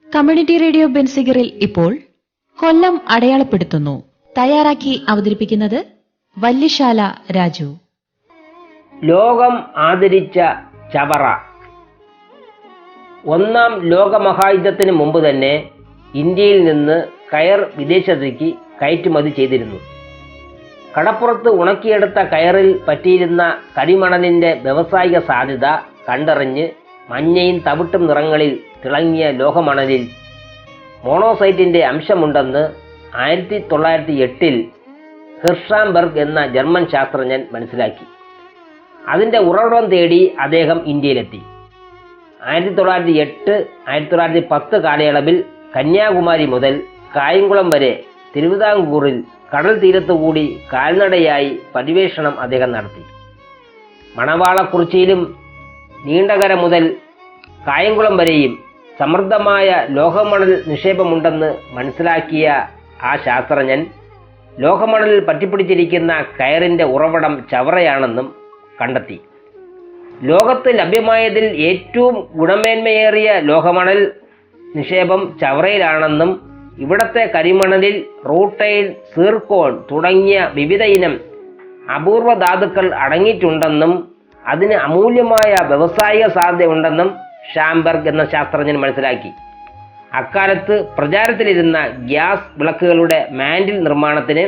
Community radio ബെൻസിഗറിൽ ഇപ്പോൾ കൊല്ലം അടയാളപ്പെടുത്തുന്നു. തയ്യാറാക്കി അവതരിപ്പിക്കുന്നത് വല്യശാല രാജു. ലോകം ആദരിച്ച ചവറ. ഒന്നാം ലോകമഹായുദ്ധത്തിന് മുമ്പ് തന്നെ ഇന്ത്യയിൽ നിന്ന് കയർ വിദേശത്തേക്ക് കയറ്റുമതി ചെയ്തിരുന്നു. കടപ്പുറത്ത് ഉണക്കിയെടുത്ത കയറിൽ പറ്റിയിരുന്ന കരിമണലിൻ്റെ വ്യാവസായിക സാധ്യത കണ്ടറിഞ്ഞ് മഞ്ഞയും തവിട്ടും നിറങ്ങളിൽ തിളങ്ങിയ ലോഹമണലിൽ മോണോസൈറ്റിൻ്റെ അംശമുണ്ടെന്ന് 1908 ഹിർഷാംബെർഗ് എന്ന ജർമ്മൻ ശാസ്ത്രജ്ഞൻ മനസ്സിലാക്കി. അതിൻ്റെ ഉറവിടം തേടി അദ്ദേഹം ഇന്ത്യയിലെത്തി. 1908-1910 കാലയളവിൽ കന്യാകുമാരി മുതൽ കായംകുളം വരെ തിരുവിതാംകൂറിൽ കടൽ തീരത്തുകൂടി കാൽനടയായി പര്യവേഷണം അദ്ദേഹം നടത്തി. മണവാളക്കുറിച്ചിയിലും നീണ്ടകര മുതൽ കായംകുളം വരെയും സമൃദ്ധമായ ലോഹമണൽ നിക്ഷേപമുണ്ടെന്ന് മനസ്സിലാക്കിയ ആ ശാസ്ത്രജ്ഞൻ ലോഹമണലിൽ പറ്റിപ്പിടിച്ചിരിക്കുന്ന കയറിൻ്റെ ഉറവിടം ചവറയാണെന്നും കണ്ടെത്തി. ലോകത്ത് ലഭ്യമായതിൽ ഏറ്റവും ഗുണമേന്മയേറിയ ലോഹമണൽ നിക്ഷേപം ചവറയിലാണെന്നും ഇവിടത്തെ കരിമണലിൽ റൂട്ടൈൽ, സിർക്കോൺ തുടങ്ങിയ വിവിധ ഇനം അപൂർവ ധാതുക്കൾ അടങ്ങിയിട്ടുണ്ടെന്നും അതിന് അമൂല്യമായ വ്യാവസായിക സാധ്യതയുണ്ടെന്നും ഷാംബെർഗ് എന്ന ശാസ്ത്രജ്ഞൻ മനസ്സിലാക്കി. അക്കാലത്ത് പ്രചാരത്തിലിരുന്ന ഗ്യാസ് വിളക്കുകളുടെ മാൻഡിൽ നിർമ്മാണത്തിന്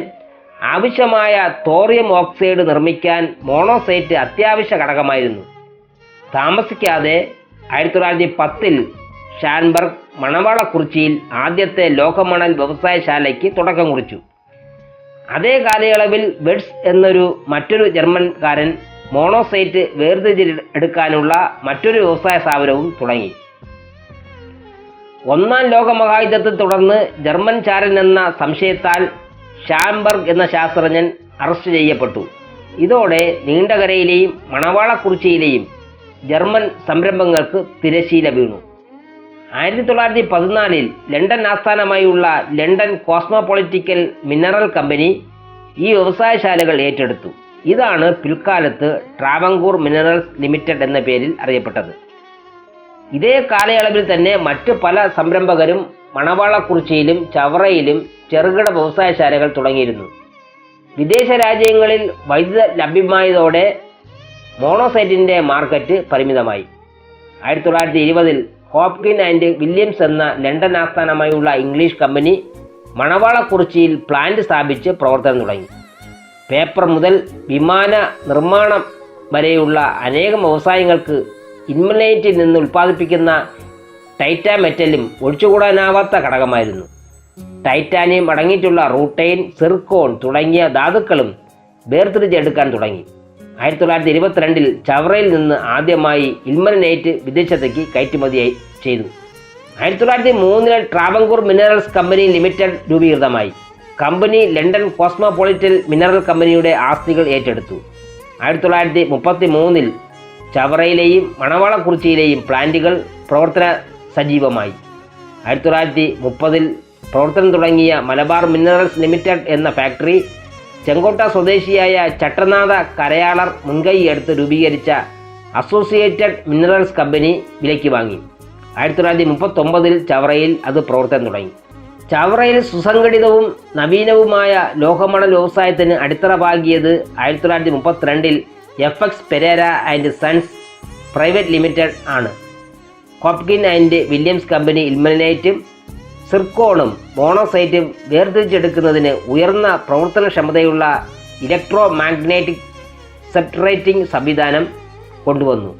ആവശ്യമായ തോറിയം ഓക്സൈഡ് നിർമ്മിക്കാൻ മോണോസൈറ്റ് അത്യാവശ്യ ഘടകമായിരുന്നു. താമസിക്കാതെ 1910 ഷാംബെർഗ് മണവാളക്കുറിച്ചിയിൽ ആദ്യത്തെ ലോഹമണൽ വ്യവസായശാലയ്ക്ക് തുടക്കം കുറിച്ചു. അതേ കാലയളവിൽ വെഡ്സ് എന്നൊരു മറ്റൊരു ജർമ്മൻകാരൻ മോണോസൈറ്റ് വേർതിരിച്ചെടുക്കാനുള്ള മറ്റൊരു വ്യവസായ സ്ഥാപനവും തുടങ്ങി. ഒന്നാം ലോകമഹായുദ്ധത്തെ തുടർന്ന് ജർമ്മൻ ചാരൻ എന്ന സംശയത്താൽ ഷാംബെർഗ് എന്ന ശാസ്ത്രജ്ഞൻ അറസ്റ്റ് ചെയ്യപ്പെട്ടു. ഇതോടെ നീണ്ടകരയിലെയും മണവാളക്കുറിച്ചിയിലെയും ജർമ്മൻ സംരംഭങ്ങൾക്ക് തിരശ്ശീല വീണു. 1914 ലണ്ടൻ ആസ്ഥാനമായുള്ള ലണ്ടൻ കോസ്മോപൊളിറ്റിക്കൽ മിനറൽ കമ്പനി ഈ വ്യവസായശാലകൾ ഏറ്റെടുത്തു. ഇതാണ് പിൽക്കാലത്ത് ട്രാവൻകൂർ മിനറൽസ് ലിമിറ്റഡ് എന്ന പേരിൽ അറിയപ്പെട്ടത്. ഇതേ കാലയളവിൽ തന്നെ മറ്റ് പല സംരംഭകരും മണവാളക്കുറിച്ചിയിലും ചവറയിലും ചെറുകിട വ്യവസായശാലകൾ തുടങ്ങിയിരുന്നു. വിദേശ രാജ്യങ്ങളിൽ വൈദ്യുത ലഭ്യമായതോടെ മോണോസൈറ്റിൻ്റെ മാർക്കറ്റ് പരിമിതമായി. 1920 ഹോപ്കിൻ ആൻഡ് വില്യംസ് എന്ന ലണ്ടൻ ആസ്ഥാനമായുള്ള ഇംഗ്ലീഷ് കമ്പനി മണവാളക്കുറിച്ചിയിൽ പ്ലാന്റ് സ്ഥാപിച്ച് പ്രവർത്തനം തുടങ്ങി. പേപ്പർ മുതൽ വിമാന നിർമ്മാണം വരെയുള്ള അനേകം വ്യവസായങ്ങൾക്ക് ഇൽമനൈറ്റിൽ നിന്ന് ഉൽപ്പാദിപ്പിക്കുന്ന ടൈറ്റാമെറ്റലും ഒഴിച്ചുകൂടാനാവാത്ത ഘടകമായിരുന്നു. ടൈറ്റാനിയം അടങ്ങിയിട്ടുള്ള റൂട്ടൈൻ, സിർക്കോൺ തുടങ്ങിയ ധാതുക്കളും വേർതിരിച്ചെടുക്കാൻ തുടങ്ങി. 1922 ചവറയിൽ നിന്ന് ആദ്യമായി ഇൽമനൈറ്റ് വിദേശത്തേക്ക് കയറ്റുമതി ചെയ്തു. 1903 ട്രാവൻകൂർ മിനറൽസ് കമ്പനി ലിമിറ്റഡ് രൂപീകൃതമായി. കമ്പനി ലണ്ടൻ കോസ്മോപൊളിറ്റൻ മിനറൽ കമ്പനിയുടെ ആസ്തികൾ ഏറ്റെടുത്തു. 1933 ചവറയിലെയും മണവാളക്കുറിച്ചിയിലെയും പ്ലാന്റുകൾ പ്രവർത്തന സജീവമായി. 1930 പ്രവർത്തനം തുടങ്ങിയ മലബാർ മിനറൽസ് ലിമിറ്റഡ് എന്ന ഫാക്ടറി ചെങ്കോട്ട സ്വദേശിയായ ചട്ടനാഥ കരയാളർ മുൻകൈയെടുത്ത് രൂപീകരിച്ച അസോസിയേറ്റഡ് മിനറൽസ് കമ്പനി വിലയ്ക്ക് വാങ്ങി. 1939 ചവറയിൽ അത് പ്രവർത്തനം തുടങ്ങി. ചവറയിൽ സുസംഘടിതവും നവീനവുമായ ലോഹമണൽ വ്യവസായത്തിന് അടിത്തറ പാകിയത് 1932 FX Perera and sons private limited ആണ്. ഹോപ്കിൻ ആൻഡ് വില്യംസ് കമ്പനി ഇൽമനൈറ്റും സിർക്കോണും മോണോസൈറ്റും വേർതിരിച്ചെടുക്കുന്നതിന് ഉയർന്ന പ്രവർത്തനക്ഷമതയുള്ള ഇലക്ട്രോ മാഗ്നറ്റിക് സെപ്പറേറ്റിംഗ് സംവിധാനം കൊണ്ടുവന്നു.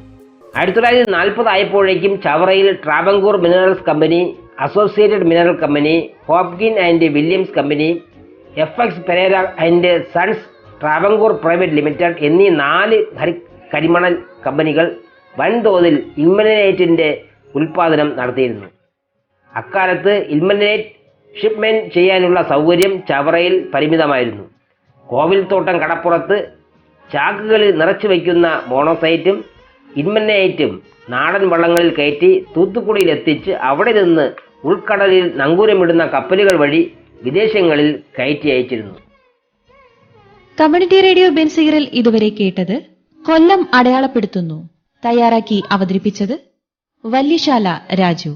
1940 ആയപ്പോഴേക്കും ചവറയിൽ Travancore minerals company, associated mineral company, Hopkin and Williams company, FX Perera and sons Travancore private limited എന്നീ 4 കരിമണൽ കമ്പനികൾ വൻതോതിൽ ഇൽമനൈറ്റിൻ്റെ ഉൽപ്പാദനം നടത്തിയിരുന്നു. അക്കാലത്ത് ഇൽമനൈറ്റ് ഷിപ്മെന്റ് ചെയ്യാനുള്ള സൗകര്യം ചവറയിൽ പരിമിതമായിരുന്നു. കോവിൽത്തോട്ടം കടപ്പുറത്ത് ചാക്കുകളിൽ നിറച്ചു വയ്ക്കുന്ന മോണോസൈറ്റും ഇൽമനൈറ്റും നാടൻ വള്ളങ്ങളിൽ കയറ്റി തൂത്തുക്കുടിയിൽ എത്തിച്ച് അവിടെ നിന്ന് ഉൾക്കടലിൽ നങ്കൂരമിടുന്ന കപ്പലുകൾ വഴി വിദേശങ്ങളിൽ കയറ്റി അയച്ചിരുന്നു. കമ്മ്യൂണിറ്റി റേഡിയോ ബെൻസിഗറിൽ ഇതുവരെ കേട്ടത് കൊല്ലം അടയാളപ്പെടുത്തുന്നു. തയ്യാറാക്കി അവതരിപ്പിച്ചത് വല്യശാല രാജു.